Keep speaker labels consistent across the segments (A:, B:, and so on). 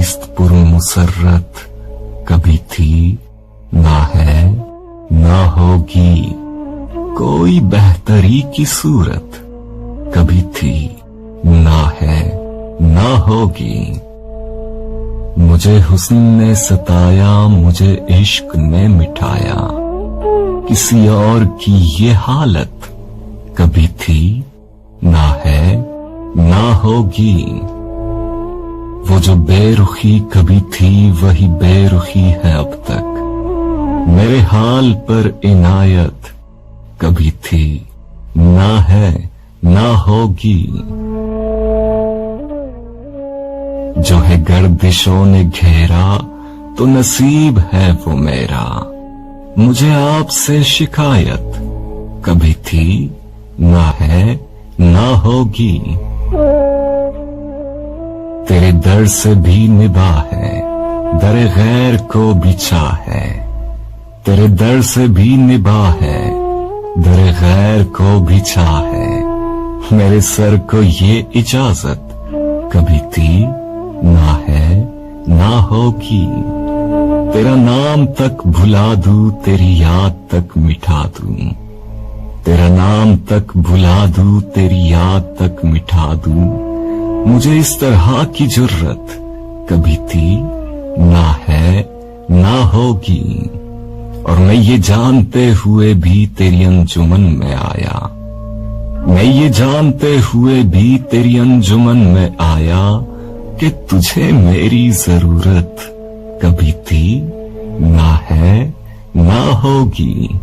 A: जीस्त पुरमुसर्रत कभी थी, ना है, ना होगी। कोई बेहतरी की सूरत कभी थी, ना है, ना होगी। मुझे हुस्न ने सताया, मुझे इश्क ने मिठाया, किसी और की ये हालत कभी थी, ना है, ना होगी। वो जो बेरुखी कभी थी, वही बेरुखी है अब तक। मेरे हाल पर इनायत कभी थी, ना है, ना होगी। जो है गर्दिशों ने घेरा, तो नसीब है वो मेरा। मुझे आपसे शिकायत कभी थी, ना है, ना होगी। तेरे दर से भी निभा है, दर गैर को बिछा है। तेरे दर से भी निभा है, दर गैर को बिछा है। मेरे सर को ये इजाजत कभी थी, ना है, ना होगी। तेरा नाम तक भुला दूं, तेरी याद तक मिठा दूं। तेरा नाम तक भुला दूं, तेरी याद तक मिठा दूं। मुझे इस तरह की जुर्रत कभी थी, ना है, ना होगी। और मैं ये जानते हुए भी तेरी अंजुमन में आया। मैं ये जानते हुए भी तेरी अंजुमन में आया कि तुझे मेरी जरूरत कभी थी, ना है, ना होगी।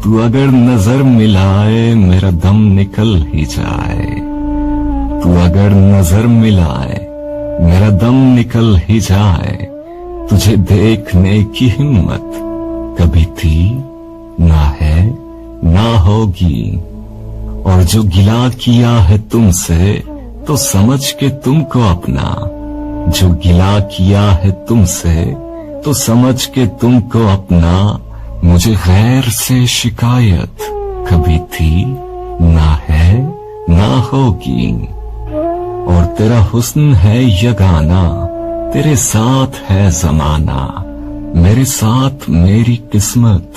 A: तू अगर नजर मिलाए, मेरा दम निकल ही जाए। तू अगर नजर मिलाए, मेरा दम निकल ही जाए। तुझे देखने की हिम्मत कभी थी, ना है, ना होगी। और जो गिला किया है तुमसे, तो समझ के तुमको अपना। जो गिला किया है तुमसे, तो समझ के तुमको अपना। मुझे गैर से शिकायत कभी थी, ना है, ना होगी। और तेरा हुस्न है यगाना, तेरे साथ है जमाना। मेरे साथ मेरी किस्मत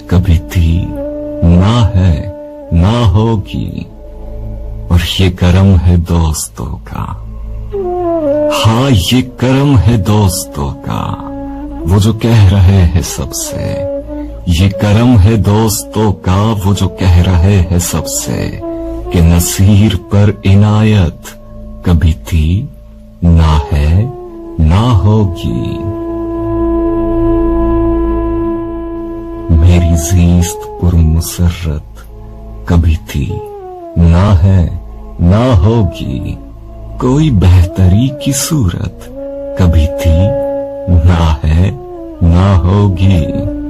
A: कभी थी, ना है, ना होगी। और ये करम है दोस्तों का, हाँ ये करम है दोस्तों का, वो जो कह रहे हैं सबसे। ये करम है दोस्तों का, वो जो कह रहे हैं सबसे कि नसीर पर इनायत कभी थी, ना है, ना होगी। मेरी जीस्त पुरमुसर्रत कभी थी, ना है, ना होगी। कोई बेहतरी की सूरत कभी थी, ना है, ना होगी।